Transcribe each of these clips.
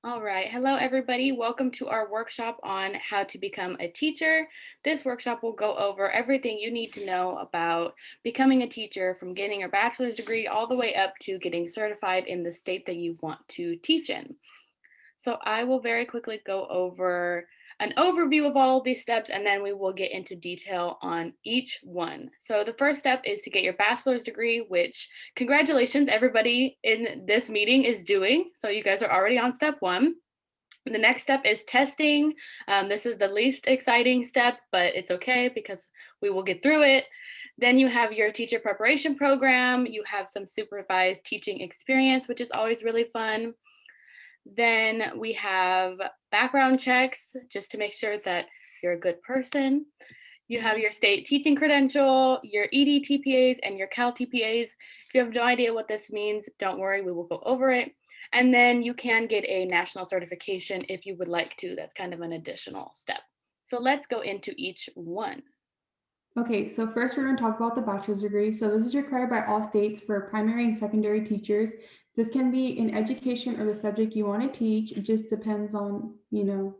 All right. Hello, everybody. Welcome to our workshop on how to become a teacher. This workshop will go over everything you need to know about becoming a teacher, from getting your bachelor's degree all the way up to getting certified in the state that you want to teach in. So I will very quickly go over an overview of all of these steps, and then we will get into detail on each one. So the first step is to get your bachelor's degree, which congratulations, everybody in this meeting is doing. So you guys are already on step one. The next step is testing. This is the least exciting step, but it's okay because we will get through it. Then you have your teacher preparation program. You have some supervised teaching experience, which is always really fun. Then we have background checks just to make sure that you're a good person. You have your state teaching credential, your ED TPAs, and your Cal TPAs. If you have no idea what this means, don't worry, we will go over it. And then you can get a national certification if you would like to. That's kind of an additional step. So let's go into each one. Okay, so first we're going to talk about the bachelor's degree. So this is required by all states for primary and secondary teachers. This can be in education or the subject you want to teach. It just depends on,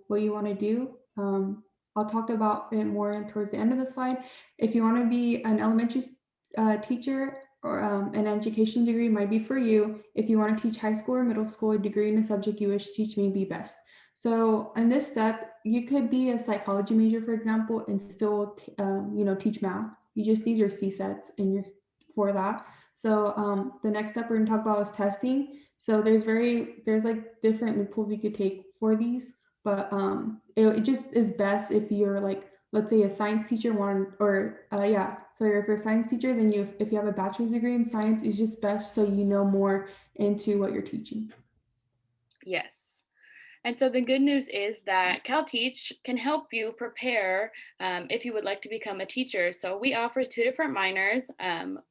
what you want to do. I'll talk about it more towards the end of the slide. If you want to be an elementary teacher or an education degree might be for you. If you want to teach high school or middle school, a degree in a subject you wish to teach may be best. So in this step, you could be a psychology major, for example, and still, teach math. You just need your CSETs and your for that. So the next step we're going to talk about is testing. So there's like different loopholes you could take for these, but it just is best if you're like, let's say a science teacher so if you're a science teacher, then if you have a bachelor's degree in science, it's just best so you know more into what you're teaching. Yes. And so the good news is that CalTeach can help you prepare if you would like to become a teacher. So we offer two different minors.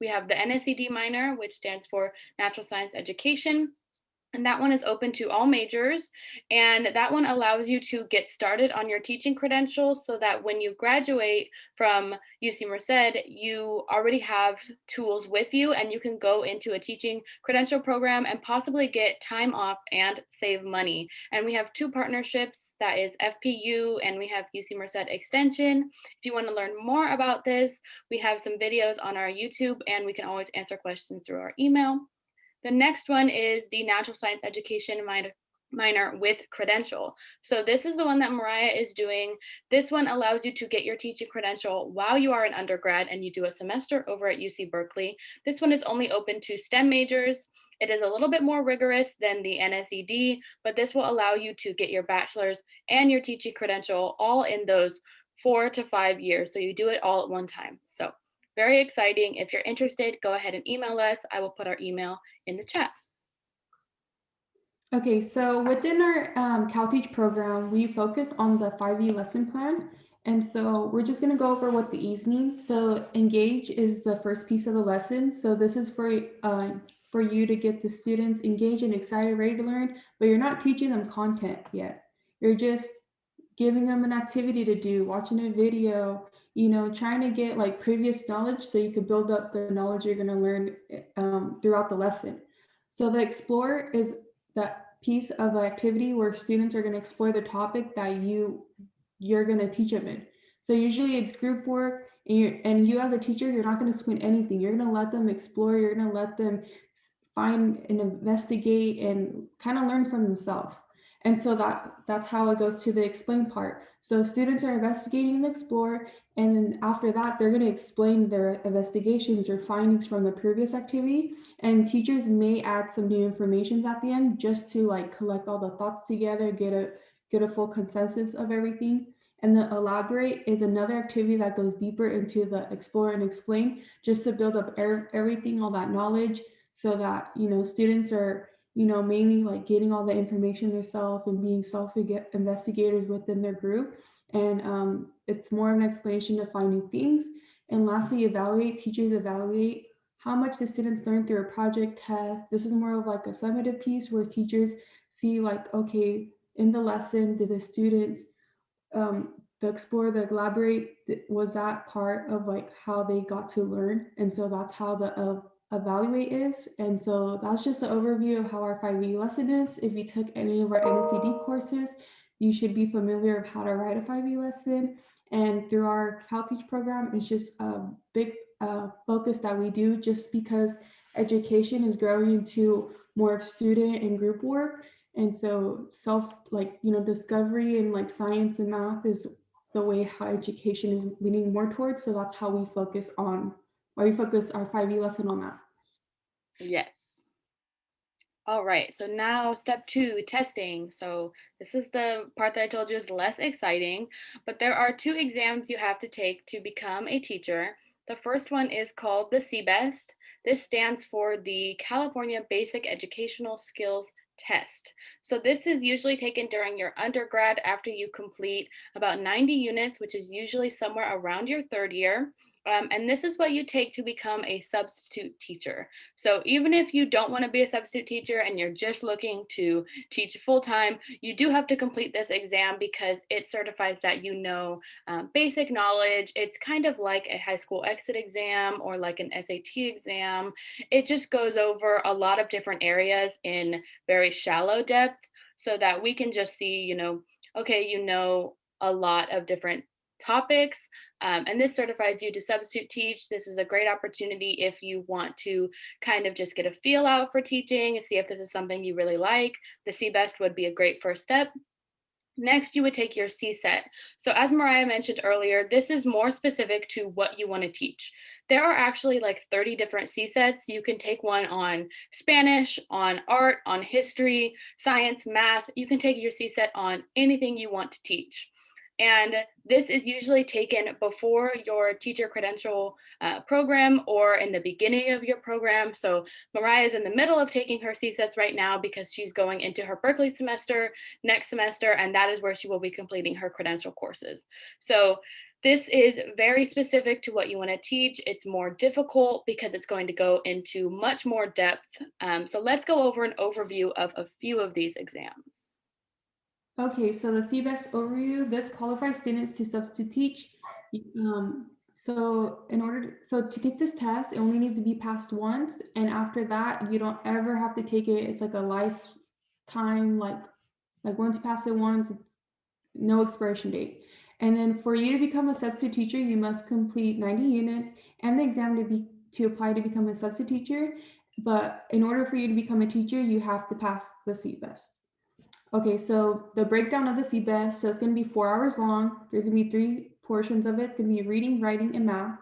We have the NSED minor, which stands for Natural Science Education. And that one is open to all majors. And that one allows you to get started on your teaching credentials so that when you graduate from UC Merced, you already have tools with you and you can go into a teaching credential program and possibly get time off and save money. And we have two partnerships, that is FPU and we have UC Merced Extension. If you want to learn more about this, we have some videos on our YouTube and we can always answer questions through our email. The next one is the Natural Science Education minor with Credential. So this is the one that Mariah is doing. This one allows you to get your teaching credential while you are an undergrad and you do a semester over at UC Berkeley. This one is only open to STEM majors. It is a little bit more rigorous than the NSED, but this will allow you to get your bachelor's and your teaching credential all in those 4 to 5 years. So you do it all at one time. So very exciting. If you're interested, go ahead and email us. I will put our email in the chat. Okay, so within our CalTeach program, we focus on the 5E lesson plan. And so we're just going to go over what the E's mean. So engage is the first piece of the lesson. So this is for you to get the students engaged and excited, ready to learn, but you're not teaching them content yet. You're just giving them an activity to do, watching a video, trying to get like previous knowledge so you could build up the knowledge you're going to learn throughout the lesson. So the explore is that piece of the activity where students are going to explore the topic that you're going to teach them in. So usually it's group work, and you as a teacher, you're not going to explain anything. You're going to let them explore. You're going to let them find and investigate and kind of learn from themselves. And so that's how it goes to the explain part. So students are investigating and explore, and then after that, they're going to explain their investigations or findings from the previous activity. And teachers may add some new information at the end just to like collect all the thoughts together, get a full consensus of everything. And the elaborate is another activity that goes deeper into the explore and explain, just to build up everything, all that knowledge, so that students are mainly like getting all the information themselves and being investigators within their group. And it's more of an explanation of finding things. And lastly, evaluate. Teachers evaluate how much the students learn through a project test. This is more of like a summative piece where teachers see like, okay, in the lesson, did the students the explore, the elaborate, was that part of like how they got to learn? And so that's how evaluate is. And so that's just an overview of how our 5E lesson is. If you took any of our NSCD courses, you should be familiar of how to write a 5E lesson. And through our CalTeach program, it's just a big focus that we do just because education is growing into more of student and group work. And so discovery and like science and math is the way how education is leaning more towards. So that's how we focus on why we focus our 5E lesson on that. Yes. All right, so now step 2, testing. So this is the part that I told you is less exciting, but there are 2 exams you have to take to become a teacher. The first one is called the CBEST. This stands for the California Basic Educational Skills Test. So this is usually taken during your undergrad after you complete about 90 units, which is usually somewhere around your 3rd year. And this is what you take to become a substitute teacher. So even if you don't want to be a substitute teacher and you're just looking to teach full time, you do have to complete this exam because it certifies that you know basic knowledge. It's kind of like a high school exit exam or like an SAT exam. It just goes over a lot of different areas in very shallow depth so that we can just see, okay, you know a lot of different topics, and this certifies you to substitute teach. This is a great opportunity if you want to kind of just get a feel out for teaching and see if this is something you really like. The CBEST would be a great first step. Next, you would take your CSET. So as Mariah mentioned earlier, this is more specific to what you want to teach. There are actually like 30 different CSETs. You can take one on Spanish, on art, on history, science, math. You can take your CSET on anything you want to teach. And this is usually taken before your teacher credential program or in the beginning of your program. So Mariah is in the middle of taking her CSETs right now because she's going into her Berkeley semester next semester, and that is where she will be completing her credential courses. So this is very specific to what you want to teach. It's more difficult because it's going to go into much more depth. So let's go over an overview of a few of these exams. Okay, so the CBEST overview, this qualifies students to substitute teach. So to take this test, it only needs to be passed once, and after that, you don't ever have to take it. It's like a lifetime, like once you pass it once, it's no expiration date. And then for you to become a substitute teacher, you must complete 90 units and the exam to apply to become a substitute teacher. But in order for you to become a teacher, you have to pass the CBEST. Okay, so the breakdown of the CBEST, so it's going to be 4 hours long. There's going to be 3 portions of it. It's going to be reading, writing, and math.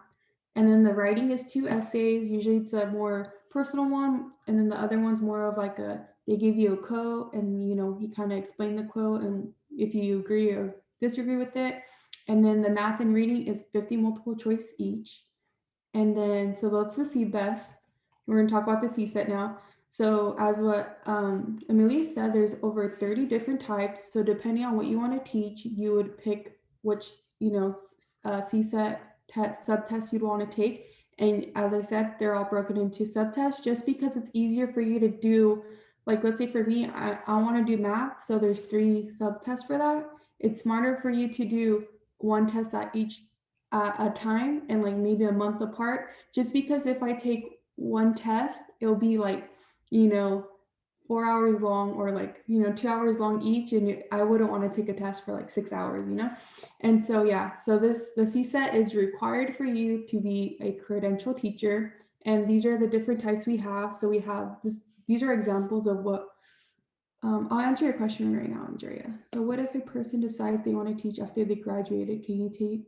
And then the writing is 2 essays. Usually it's a more personal one. And then the other one's more of like they give you a quote and, you kind of explain the quote and if you agree or disagree with it. And then the math and reading is 50 multiple choice each. And then, so that's the CBEST. We're going to talk about the CSET now. So as what Amelia said, there's over 30 different types. So depending on what you want to teach, you would pick which, CSET subtests you'd want to take. And as I said, they're all broken into subtests just because it's easier for you to do, like, let's say for me, I want to do math. So there's 3 subtests for that. It's smarter for you to do one test at each a time and like maybe a month apart, just because if I take one test, it'll be like, 4 hours long or like, 2 hours long each. And I wouldn't want to take a test for like 6 hours. And so, yeah, so the CSET is required for you to be a credential teacher. And these are the different types we have. So we have these are examples of what, I'll answer your question right now, Andrea. So what if a person decides they want to teach after they graduated? Can you take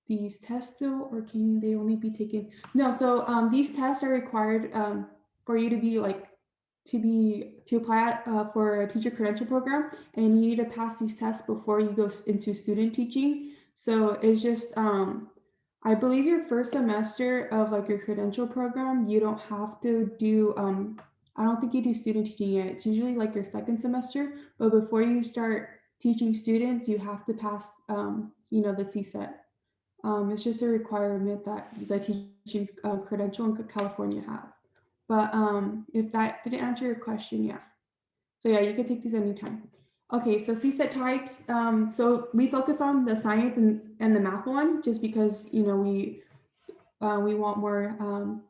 these tests still, or can they only be taken? No, so these tests are required for you to be like to apply for a teacher credential program, and you need to pass these tests before you go into student teaching. So it's just I believe your first semester of like your credential program, you don't have to do I don't think you do student teaching yet. It's usually like your second semester, but before you start teaching students, you have to pass the CSET. It's just a requirement that the teaching credential in California has. But if that didn't answer your question, yeah. So yeah, you can take these anytime. Okay, so CSET types. So we focus on the science and the math one just because we want more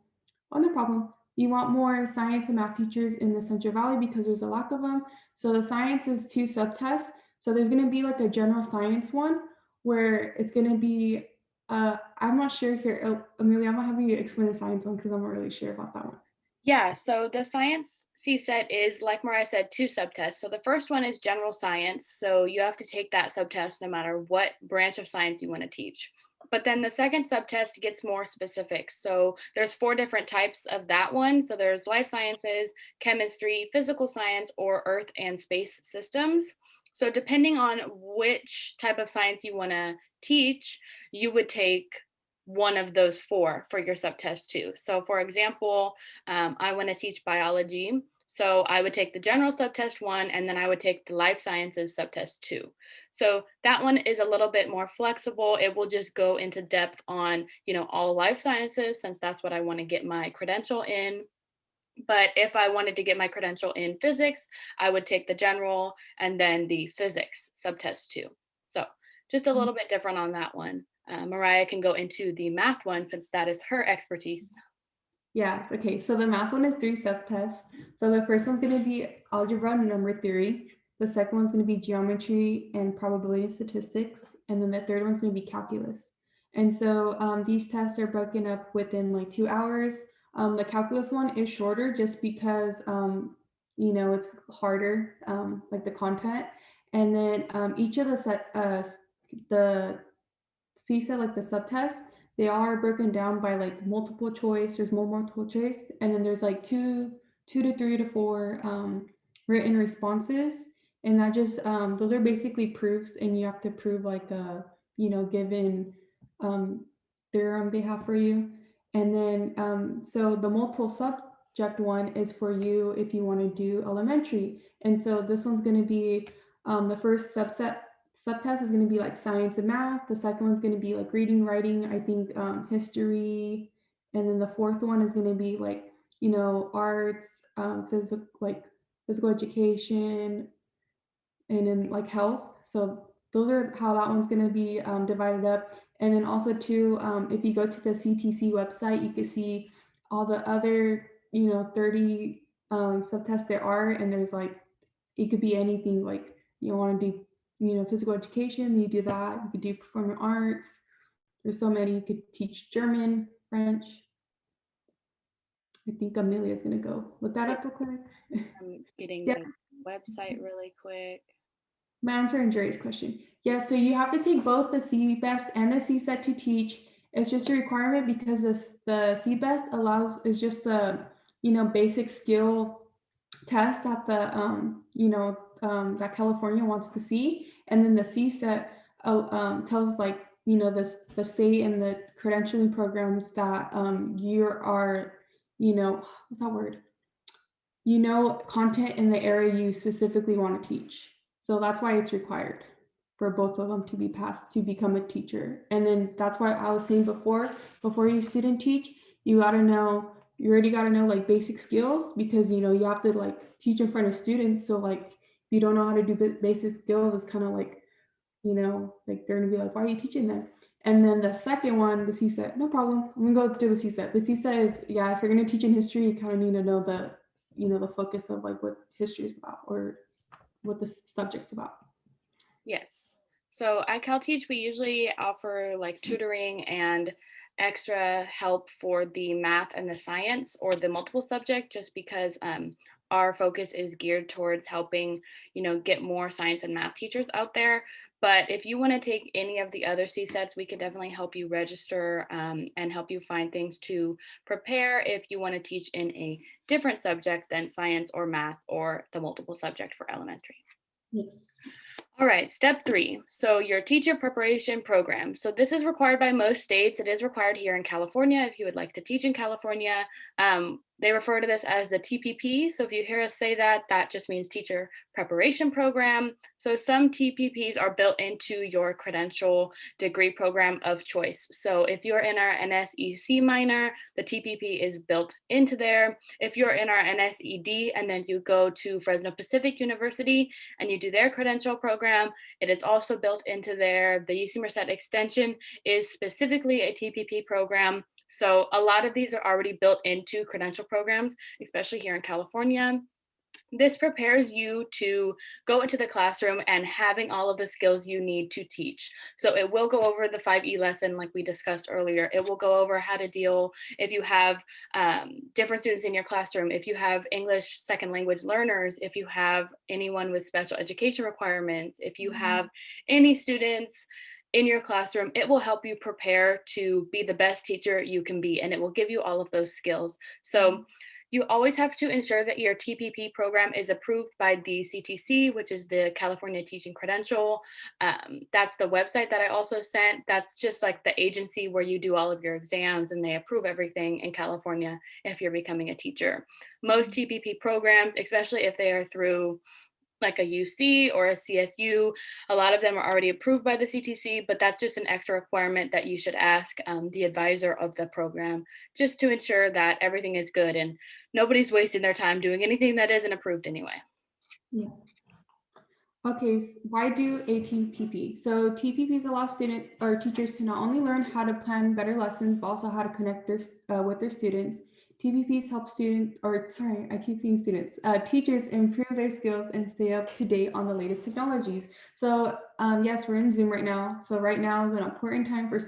Oh, no problem. You want more science and math teachers in the Central Valley because there's a lack of them. So the science is two subtests. So there's going to be like a general science one where it's going to be, I'm not sure here, Amelia, I'm going to have you explain the science one because I'm not really sure about that one. Yeah, so the science CSET is, like Mariah said, two subtests. So the first one is general science. So you have to take that subtest no matter what branch of science you want to teach. But then the second subtest gets more specific. So there's four different types of that one. So there's life sciences, chemistry, physical science, or earth and space systems. So depending on which type of science you want to teach, you would take one of those four for your subtest too. So for example, I want to teach biology. So I would take the general subtest one, and then I would take the life sciences subtest two. So that one is a little bit more flexible. It will just go into depth on, all life sciences, since that's what I want to get my credential in. But if I wanted to get my credential in physics, I would take the general and then the physics subtest too. So just a little bit different on that one. Mariah can go into the math one since that is her expertise. Yeah, okay. So the math one is three subtests. So the first one's going to be algebra and number theory. The second one's going to be geometry and probability and statistics. And then the third one's going to be calculus. And so these tests are broken up within like 2 hours. The calculus one is shorter just because, it's harder, like the content. And then each of the CSET, like the subtests, they all are broken down by like multiple choice. There's more multiple choice, and then there's like two to three to four written responses, and that just those are basically proofs, and you have to prove like a given um, theorem they have for you, and then so the multiple subject one is for you if you want to do elementary, and so this one's going to be the first subtest is going to be like science and math. The second one's going to be like reading, writing, I think history. And then the fourth one is going to be like, arts, physical education, and then like health. So those are how that one's going to be divided up. And then also too, if you go to the CTC website, you can see all the other, 30 subtests there are. And there's like, it could be anything like you want to do, physical education, you do that. You could do performing arts. There's so many. You could teach German, French. I think Amelia's gonna go look that up real quick. I'm getting Yeah, the website really quick. my answer and Jerry's question. Yeah, so you have to take both the CBEST and the CSET to teach. It's just a requirement because the CBEST allows is just the basic skill test that that California wants to see, and then the CSET tells like the state and the credentialing programs that you are what's that word content in the area you specifically want to teach. So that's why it's required for both of them to be passed to become a teacher. And then that's why I was saying before you student teach, you already got to know like basic skills because you have to like teach in front of students. So like if you don't know how to do basic skills, it's kind of like like they're gonna be like, why are you teaching them? And then the second one, the CSET, no problem. I'm gonna go do the CSET. The CSET is, yeah, if you're gonna teach in history, you kind of need to know the focus of like what history is about or what the subject's about. Yes. So at Cal Teach, we usually offer like tutoring and extra help for the math and the science or the multiple subject, just because our focus is geared towards helping, get more science and math teachers out there. But if you want to take any of the other CSETs, we can definitely help you register and help you find things to prepare if you want to teach in a different subject than science or math or the multiple subject for elementary. Yes. All right, step 3. So your teacher preparation program. So this is required by most states. It is required here in California if you would like to teach in California. They refer to this as the TPP. So if you hear us say that, that just means teacher preparation program. So some TPPs are built into your credential degree program of choice. So if you're in our NSEC minor, the TPP is built into there. If you're in our NSED and then you go to Fresno Pacific University and you do their credential program, it is also built into there. The UC Merced extension is specifically a TPP program. So a lot of these are already built into credential programs, especially here in California. This prepares you to go into the classroom and having all of the skills you need to teach. So it will go over the 5E lesson like we discussed earlier. It will go over how to deal if you have different students in your classroom, if you have English second language learners, if you have anyone with special education requirements, if you have any students in your classroom, it will help you prepare to be the best teacher you can be, and it will give you all of those skills. So you always have to ensure that your TPP program is approved by the CTC, which is the California Teaching Credential. That's the website that I also sent. That's just like the agency where you do all of your exams and they approve everything in California if you're becoming a teacher. Most TPP programs, especially if they are through like a UC or a CSU. A lot of them are already approved by the CTC, but that's just an extra requirement that you should ask the advisor of the program just to ensure that everything is good and nobody's wasting their time doing anything that isn't approved anyway. Yeah. Okay, why do a TPP? So TPPs allow students or teachers to not only learn how to plan better lessons, but also how to connect with their students. TPPs help teachers improve their skills and stay up to date on the latest technologies. So yes, we're in Zoom right now. So right now is an important time for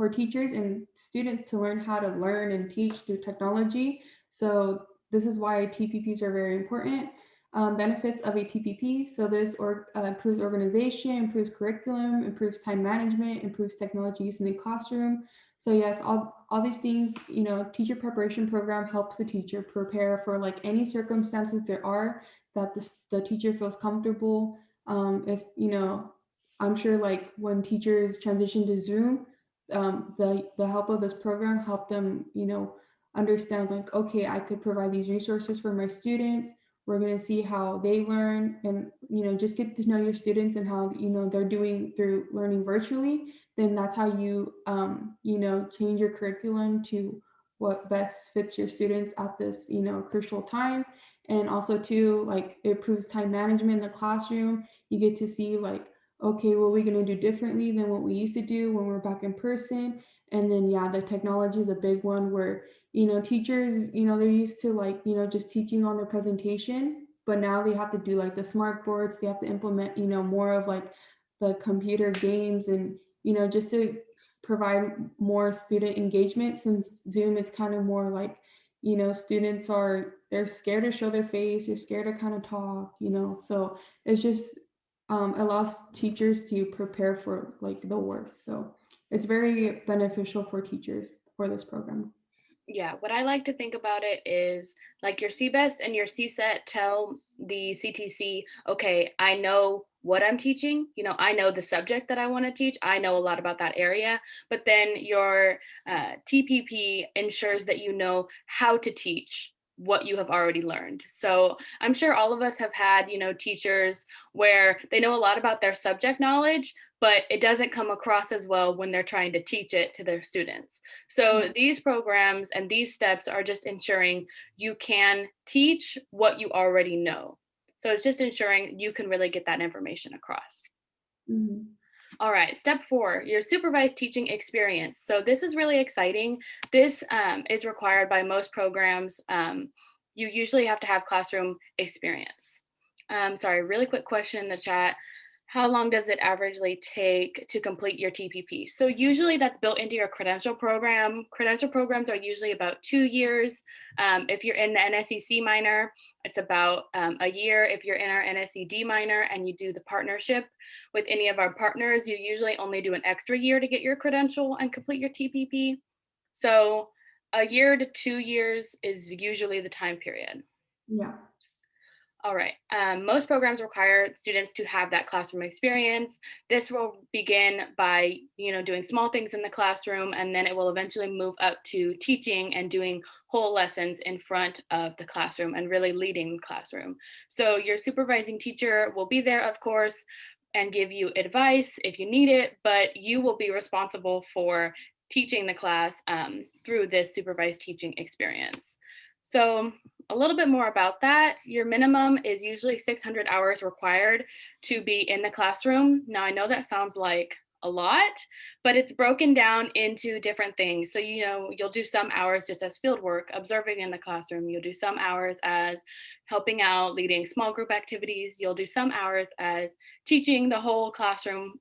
teachers and students to learn how to learn and teach through technology. So this is why TPPs are very important. Benefits of a TPP. So this improves organization, improves curriculum, improves time management, improves technology use in the classroom. So yes, all these things, teacher preparation program helps the teacher prepare for like any circumstances there are that the teacher feels comfortable. If, I'm sure like when teachers transition to Zoom, the help of this program helped them, understand like, okay, I could provide these resources for my students. We're going to see how they learn and, just get to know your students and how, they're doing through learning virtually. Then that's how you, change your curriculum to what best fits your students at this, crucial time. And also too, like it improves time management in the classroom. You get to see like, okay, what are we going to do differently than what we used to do when we're back in person? And then, yeah, the technology is a big one where teachers, they're used to like, just teaching on their presentation, but now they have to do like the smart boards. They have to implement, more of like the computer games and, just to provide more student engagement. Since Zoom, it's kind of more like, students they're scared to show their face, they're scared to kind of talk, so it's just allows teachers to prepare for like the worst. So it's very beneficial for teachers for this program. Yeah, what I like to think about it is like your CBEST and your CSET tell the CTC, okay, I know what I'm teaching, I know the subject that I want to teach, I know a lot about that area, but then your TPP ensures that you know how to teach what you have already learned. So I'm sure all of us have had, teachers where they know a lot about their subject knowledge, but it doesn't come across as well when they're trying to teach it to their students. So these programs and these steps are just ensuring you can teach what you already know. So it's just ensuring you can really get that information across. Mhm. All right, step 4, your supervised teaching experience. So this is really exciting. This is required by most programs. You usually have to have classroom experience. Sorry, really quick question in the chat. How long does it averagely take to complete your TPP? So usually that's built into your credential program. Credential programs are usually about 2 years. If you're in the NSEC minor, it's about a year. If you're in our NSED minor and you do the partnership with any of our partners, you usually only do an extra year to get your credential and complete your TPP. So a year to 2 years is usually the time period. Yeah. All right. Most programs require students to have that classroom experience. This will begin by, doing small things in the classroom, and then it will eventually move up to teaching and doing whole lessons in front of the classroom and really leading the classroom. So your supervising teacher will be there, of course, and give you advice if you need it, but you will be responsible for teaching the class through this supervised teaching experience. So a little bit more about that. Your minimum is usually 600 hours required to be in the classroom. Now, I know that sounds like a lot, but it's broken down into different things. So, you'll do some hours just as field work, observing in the classroom. You'll do some hours as helping out, leading small group activities. You'll do some hours as teaching the whole classroom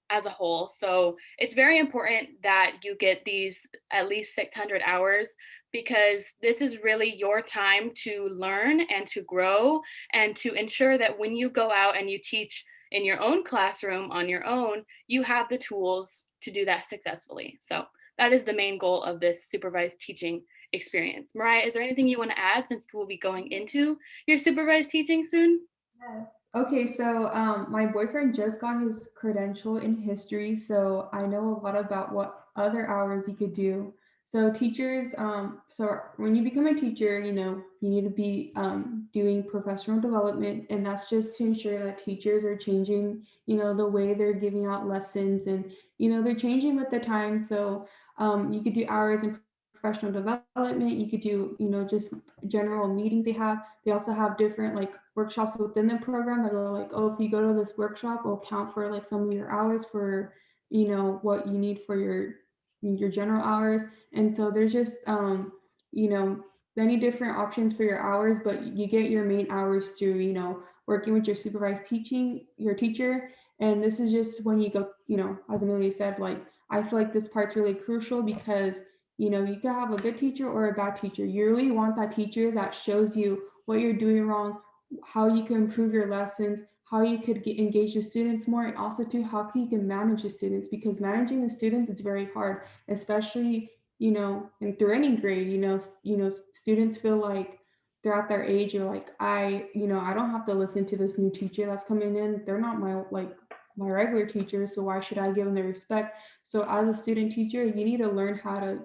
as a whole. So it's very important that you get these at least 600 hours because this is really your time to learn and to grow and to ensure that when you go out and you teach in your own classroom on your own, you have the tools to do that successfully. So that is the main goal of this supervised teaching experience. Mariah, is there anything you want to add since we'll be going into your supervised teaching soon? Yes. Okay, so my boyfriend just got his credential in history, so I know a lot about what other hours you could do. So teachers, so when you become a teacher, you need to be doing professional development, and that's just to ensure that teachers are changing, the way they're giving out lessons, and they're changing with the time. So you could do hours in professional development. You could do, just general meetings they have. They also have different like workshops within the program that are like, oh, if you go to this workshop, it'll count for like some of your hours for, what you need for your general hours. And so there's just you know, many different options for your hours, but you get your main hours through, working with your supervised teaching, your teacher. And this is just when you go, as Amelia said, like I feel like this part's really crucial because you can have a good teacher or a bad teacher. You really want that teacher that shows you what you're doing wrong, how you can improve your lessons, how you could engage the students more, and also too how you can manage the students, because managing the students is very hard, especially through any grade. Students feel like they're at their age, or like I don't have to listen to this new teacher that's coming in. They're not my regular teacher, so why should I give them the respect? So as a student teacher, you need to learn how to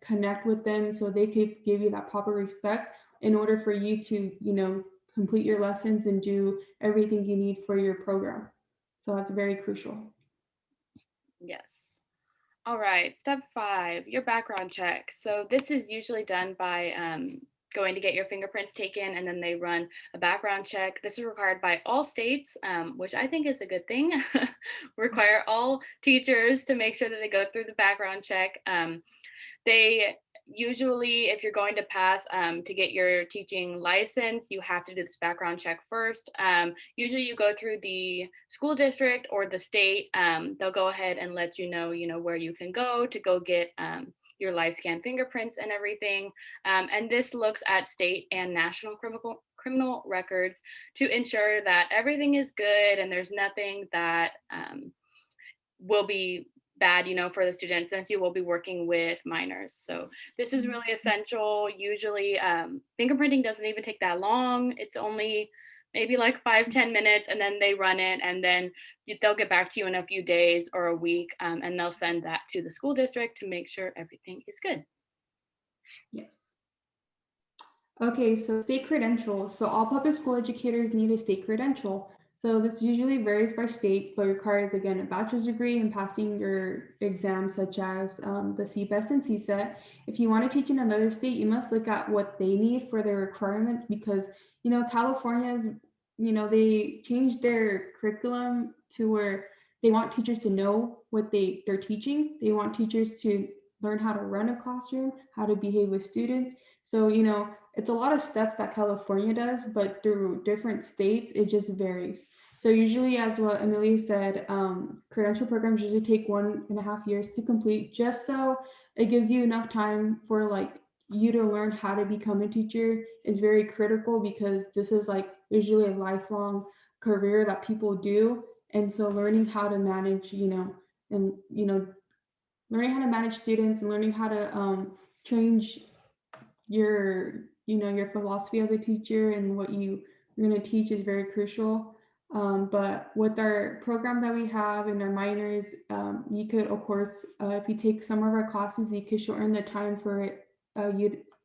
connect with them so they could give you that proper respect in order for you to, complete your lessons and do everything you need for your program. So that's very crucial. Yes. All right, step 5, your background check. So this is usually done by going to get your fingerprints taken, and then they run a background check. This is required by all states, which I think is a good thing. Require all teachers to make sure that they go through the background check. They usually, if you're going to pass to get your teaching license, you have to do this background check first. Usually, you go through the school district or the state. They'll go ahead and let you know where you can go to go get your live scan fingerprints and everything. And this looks at state and national criminal records to ensure that everything is good and there's nothing that will be bad, for the students since you will be working with minors. So this is really essential. Usually fingerprinting doesn't even take that long. It's only maybe like 5-10 minutes, and then they run it, and then they'll get back to you in a few days or a week, and they'll send that to the school district to make sure everything is good. Yes. Okay, so state credential. So all public school educators need a state credential. So this usually varies by states, but requires again a bachelor's degree and passing your exams such as the CBEST and CSET. If you want to teach in another state, you must look at what they need for their requirements because California's they changed their curriculum to where they want teachers to know what they're teaching. They want teachers to learn how to run a classroom, how to behave with students. So it's a lot of steps that California does, but through different states, it just varies. So usually, as what Amelia said, credential programs usually take 1.5 years to complete, just so it gives you enough time for like you to learn how to become a teacher is very critical because this is like usually a lifelong career that people do. And so learning how to manage, and learning how to manage students and learning how to change your philosophy as a teacher and what you're going to teach is very crucial. But with our program that we have and our minors, you could of course if you take some of our classes, you could shorten the time for it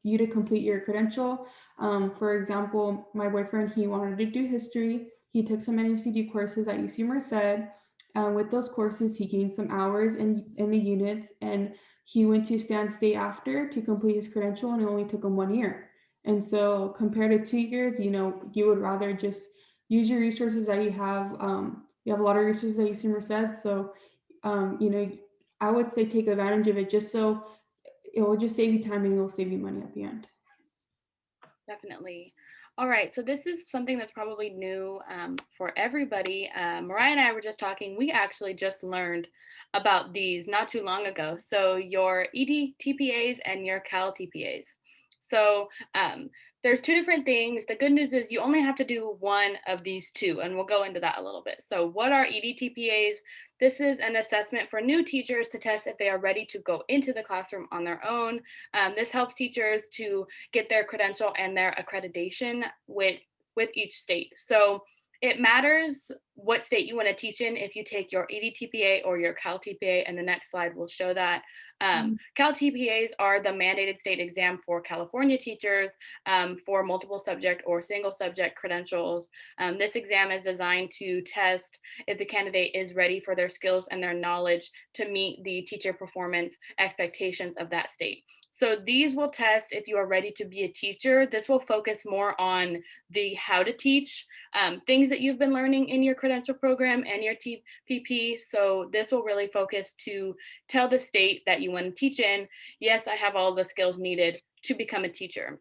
you to complete your credential. For example, my boyfriend, he wanted to do history. He took some NACD courses at UC Merced. With those courses, he gained some hours in the units, and he went to Stan State after to complete his credential, and it only took him 1 year. And so compared to 2 years, you would rather just use your resources that you have We have a lot of resources at UC Merced. So, you know, I would say take advantage of it just so it will just save you time and it will save you money at the end. Definitely. All right, so this is something that's probably new for everybody. Mariah and I were just talking. We actually just learned about these not too long ago. So your ED TPAs and your Cal TPAs. So there's two different things. The good news is you only have to do one of these two, and we'll go into that a little bit. So what are ED TPAs? This is an assessment for new teachers to test if they are ready to go into the classroom on their own. This helps teachers to get their credential and their accreditation with each state. So it matters what state you want to teach in if you take your EDTPA or your Cal TPA, and the next slide will show that. Cal TPAs are the mandated state exam for California teachers for multiple subject or single subject credentials. This exam is designed to test if the candidate is ready for their skills and their knowledge to meet the teacher performance expectations of that state. So these will test if you are ready to be a teacher. This will focus more on the how to teach, things that you've been learning in your credential program and your TPP. So this will really focus to tell the state that you want to teach in, yes, I have all the skills needed to become a teacher.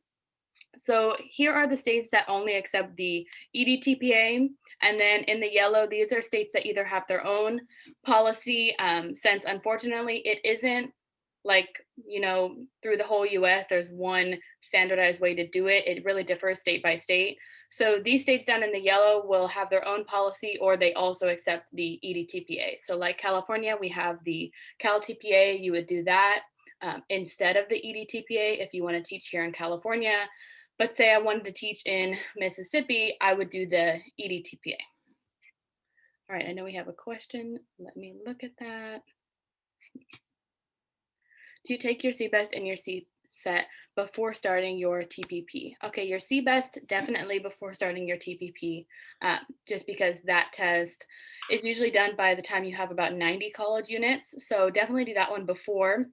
So here are the states that only accept the EDTPA. And then in the yellow, these are states that either have their own policy, since unfortunately it isn't like, you know, through the whole US, there's one standardized way to do it. It really differs state by state. So these states down in the yellow will have their own policy, or they also accept the EDTPA. So like California, we have the Cal TPA, you would do that instead of the EDTPA if you want to teach here in California. But say I wanted to teach in Mississippi, I would do the EDTPA. All right, I know we have a question. Let me look at that. Do you take your CBEST and your CSET before starting your TPP? Okay, your CBEST definitely before starting your TPP, just because that test is usually done by the time you have about 90 college units. So definitely do that one before.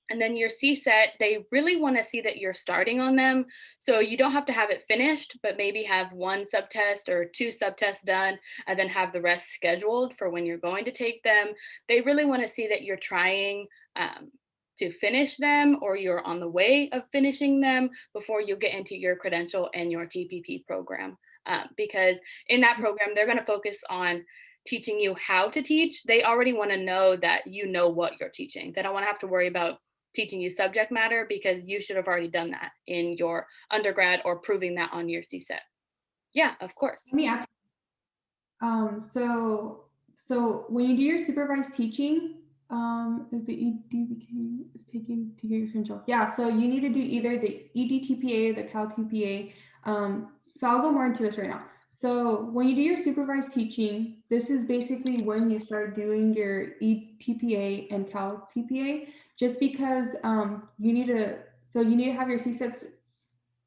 And then your CSET, they really want to see that you're starting on them. So you don't have to have it finished, but maybe have one subtest or two subtests done and then have the rest scheduled for when you're going to take them. They really want to see that you're trying to finish them or you're on the way of finishing them before you get into your credential and your TPP program. Because in that program, they're going to focus on teaching you how to teach. They already want to know that you know what you're teaching. They don't want to have to worry about teaching you subject matter because you should have already done that in your undergrad or proving that on your CSET. Yeah, of course. Let me ask. So when you do your supervised teaching, is the EDBK is taken to get your credential? Yeah, so you need to do either the EDTPA or the Cal TPA. So I'll go more into this right now. So when you do your supervised teaching, this is basically when you start doing your ETPA and Cal TPA, just because you need to have your CSETs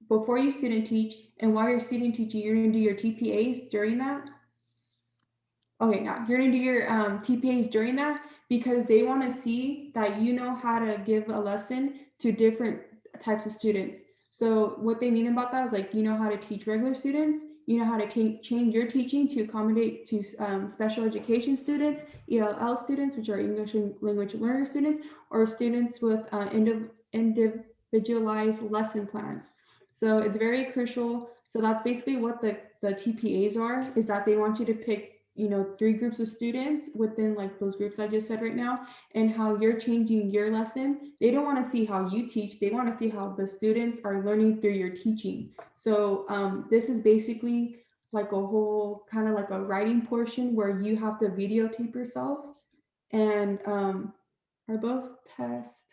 before you student teach, and while you're student teaching, you're going to do your TPAs during that. Okay, yeah, you're gonna do your TPAs during that because they want to see that you know how to give a lesson to different types of students. So what they mean about that is like you know how to teach regular students, you know how to change your teaching to accommodate to special education students, ELL students, which are English and language learner students, or students with individualized lesson plans. So it's very crucial. So that's basically what the TPAs are, is that they want you to pick 3 groups of students within like those groups I just said right now, and how you're changing your lesson. They don't want to see how you teach, they want to see how the students are learning through your teaching. So this is basically like a whole kind of like a writing portion where you have to videotape yourself. And are both tests,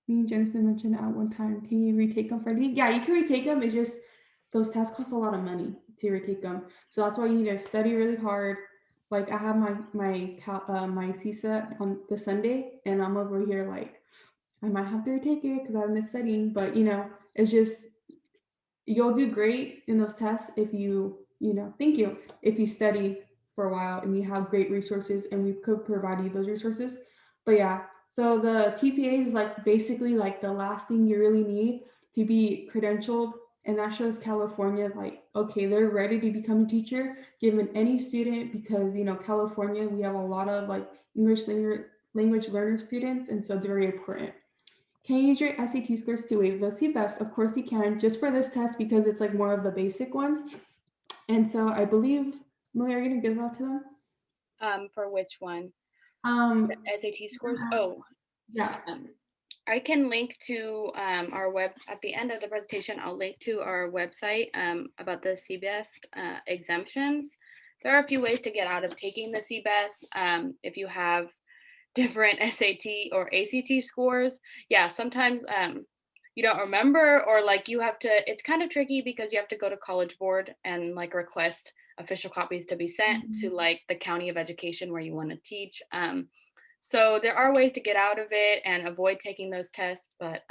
me and Jensen mentioned at one time, can you retake them for me? Yeah, you can retake them. It's just those tests cost a lot of money to retake them. So that's why you need to study really hard. Like I have my CSET on the Sunday, and I'm over here like I might have to retake it because I've missed studying. But it's just you'll do great in those tests if thank you, if you study for a while and you have great resources, and we could provide you those resources. But yeah, so the TPA is like basically like the last thing you really need to be credentialed And that shows California, like, okay, they're ready to become a teacher, given any student, because, you know, California, we have a lot of like language learner students, and so it's very important. Can you use your SAT scores to waive the CBEST? Of course you can, just for this test because it's like more of the basic ones. And so I believe, Millie, are you gonna give that to them? For which one? The Um, SAT scores? Oh, yeah, I can link to our web at the end of the presentation. I'll link to our website about the CBEST exemptions. There are a few ways to get out of taking the CBEST if you have different SAT or ACT scores. Yeah, sometimes you don't remember, or like you have to, it's kind of tricky because you have to go to College Board and like request official copies to be sent to like the county of education where you want to teach. So there are ways to get out of it and avoid taking those tests, but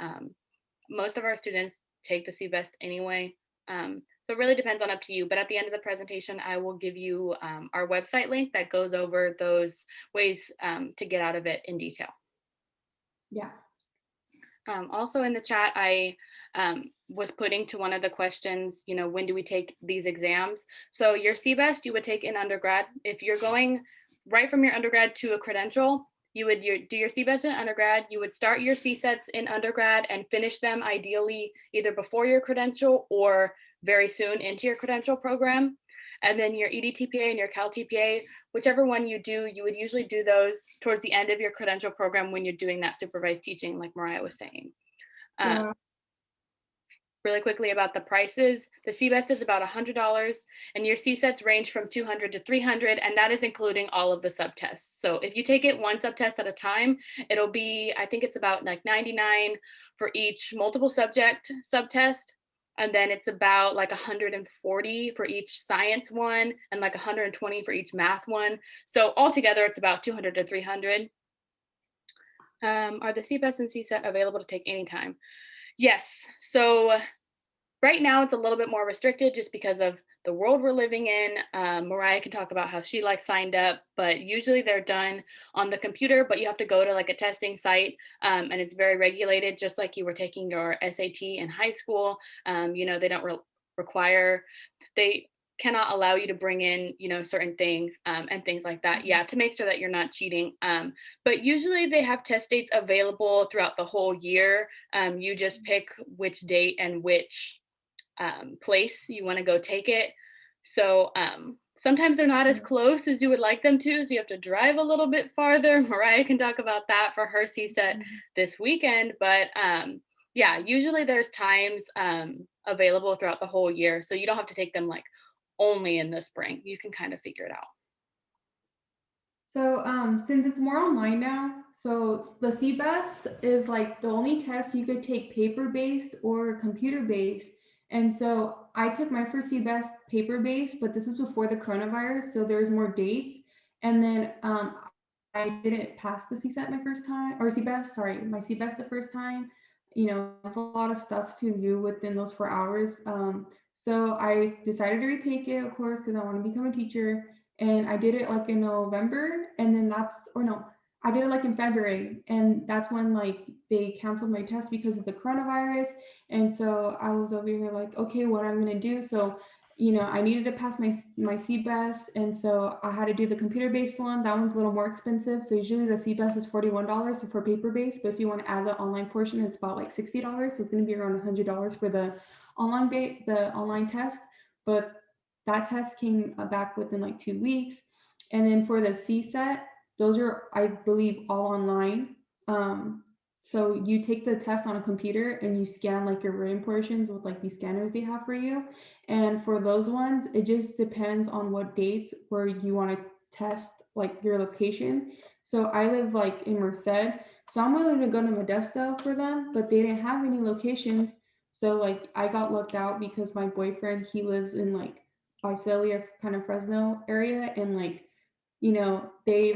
most of our students take the CBEST anyway. So it really depends on up to you. But at the end of the presentation, I will give you our website link that goes over those ways to get out of it in detail. yeah. Also in the chat, I was putting to one of the questions, you know, when do we take these exams? So your CBEST you would take in undergrad. If you're going right from your undergrad to a credential, you would do your CBEST in undergrad. You would start your CSETs in undergrad and finish them ideally either before your credential or very soon into your credential program. And then your EDTPA and your Cal TPA, whichever one you do, you would usually do those towards the end of your credential program when you're doing that supervised teaching, like Mariah was saying. Yeah. Really quickly about the prices, the CBEST is about $100 and your CSETs range from $200 to $300, and that is including all of the subtests. So if you take it one subtest at a time, it'll be, I think it's about like $99 for each multiple subject subtest. And then it's about like $140 for each science one and like $120 for each math one. So altogether, it's about $200 to $300. Are the CBEST and CSET available to take anytime? Yes. So right now, it's a little bit more restricted just because of the world we're living in. Mariah can talk about how she like signed up, but usually they're done on the computer, but you have to go to like a testing site and it's very regulated, just like you were taking your SAT in high school. You know, they don't require, they cannot allow you to bring in, you know, certain things and things like that. Yeah, to make sure that you're not cheating. But usually they have test dates available throughout the whole year. You just pick which date and which place you want to go take it. So sometimes they're not as close as you would like them to, so you have to drive a little bit farther. Mariah can talk about that for her CSET this weekend, but yeah, usually there's times available throughout the whole year, so you don't have to take them like only in the spring. You can kind of figure it out. So since it's more online now, so the CBEST is like the only test you could take paper-based or computer-based. And so I took my first CBEST paper-based, but this is before the coronavirus, so there's more dates. And then I didn't pass the CSET my first time, or CBEST, sorry, my CBEST the first time. You know, it's a lot of stuff to do within those 4 hours. So I decided to retake it, of course, because I want to become a teacher. And I did it like in November, and then I did it like in February, and that's when like they canceled my test because of the coronavirus. And so I was over here like, okay, what I'm gonna do? So, you know, I needed to pass my CBEST, and so I had to do the computer-based one. That one's a little more expensive. So usually the CBEST is $41 for paper-based, but if you want to add the online portion, it's about like $60. So it's gonna be around $100 for the online test. But that test came back within like 2 weeks. And then for the CSET, those are, I believe, all online. So you take the test on a computer and you scan like your written portions with like these scanners they have for you. And for those ones, it just depends on what dates where you want to test like your location. So I live like in Merced, so I'm willing to go to Modesto for them, but they didn't have any locations. So like I got looked out because my boyfriend, he lives in like Visalia, kind of Fresno area, and like, you know, they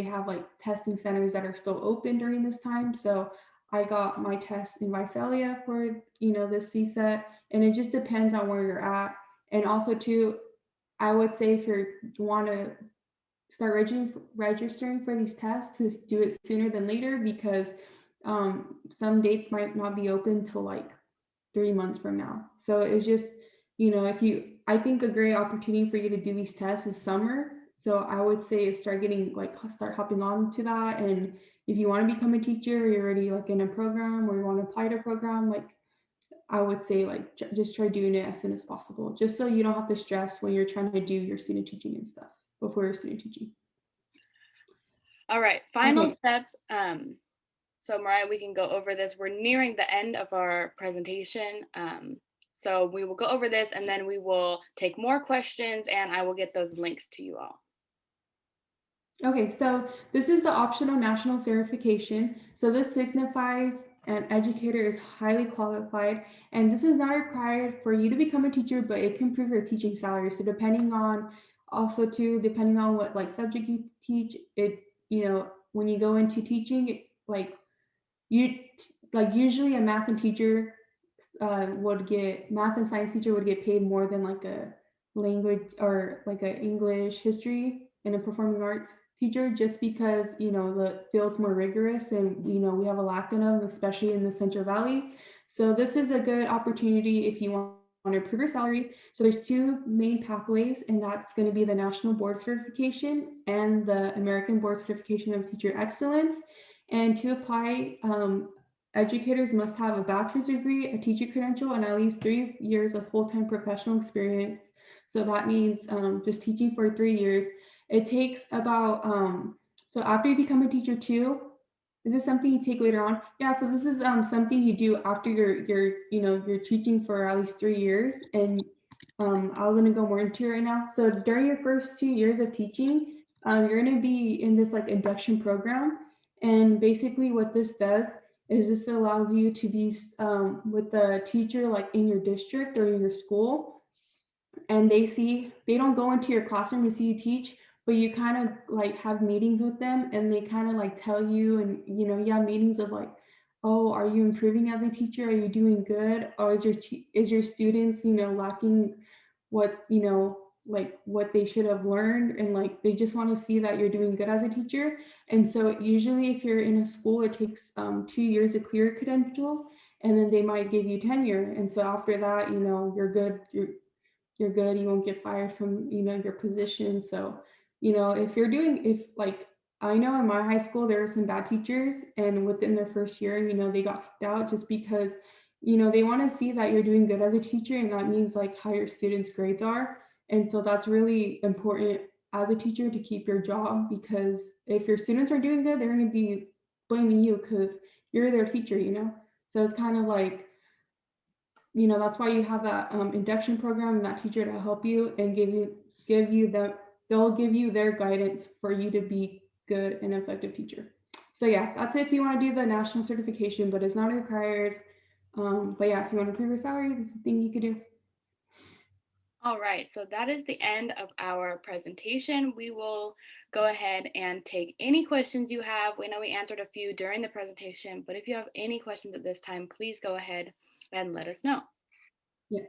have like testing centers that are still open during this time. So I got my test in Visalia for, you know, this CSET, and it just depends on where you're at. And also too, I would say if you want to start registering for these tests, to do it sooner than later, because some dates might not be open till like 3 months from now. So it's just, I think a great opportunity for you to do these tests is summer. So I would say start hopping on to that. And if you want to become a teacher, you're already like in a program or you want to apply to a program, like I would say like just try doing it as soon as possible, just so you don't have to stress when you're trying to do your student teaching and stuff before your student teaching. All right, final Okay. step. So Mariah, we can go over this. We're nearing the end of our presentation. So we will go over this and then we will take more questions and I will get those links to you all. Okay, so this is the optional national certification. So this signifies an educator is highly qualified, and this is not required for you to become a teacher, but it can improve your teaching salary. So depending on what like subject you teach, when you go into teaching, like you like usually a math and science teacher would get paid more than like a language or like a English history and a performing arts teacher, just because the field's more rigorous and we have a lack of them, especially in the Central Valley. So this is a good opportunity if you want to improve your salary. So there's two main pathways, and that's going to be the National Board Certification and the American Board Certification of Teacher Excellence. And to apply, educators must have a bachelor's degree, a teacher credential, and at least 3 years of full-time professional experience. So that means just teaching for 3 years. It takes about, so after you become a teacher too, is this something you take later on? Yeah, so this is something you do after you're teaching for at least 3 years. And I was gonna go more into it right now. So during your first 2 years of teaching, you're gonna be in this like induction program. And basically what this does is this allows you to be with the teacher like in your district or in your school, and they don't go into your classroom to see you teach, but you kind of like have meetings with them, and they kind of like tell you, and you have meetings of like, oh, are you improving as a teacher, are you doing good, or is your students lacking what like what they should have learned, and like they just want to see that you're doing good as a teacher. And so usually if you're in a school, it takes 2 years to clear a credential, and then they might give you tenure. And so after that, you're good. You're good. You won't get fired from, your position. So, if like, I know in my high school, there were some bad teachers, and within their first year, they got kicked out just because, they want to see that you're doing good as a teacher. And that means like how your students' grades are. And so that's really important as a teacher to keep your job, because if your students are doing good, they're going to be blaming you because you're their teacher. So it's kind of like, that's why you have that induction program and that teacher to help you and they'll give you their guidance for you to be good and effective teacher. So yeah, that's it if you want to do the national certification, but it's not required. But yeah, if you want to improve your salary, this is the thing you could do. All right, so that is the end of our presentation. We will go ahead and take any questions you have. We know we answered a few during the presentation, but if you have any questions at this time, please go ahead and let us know. Yes.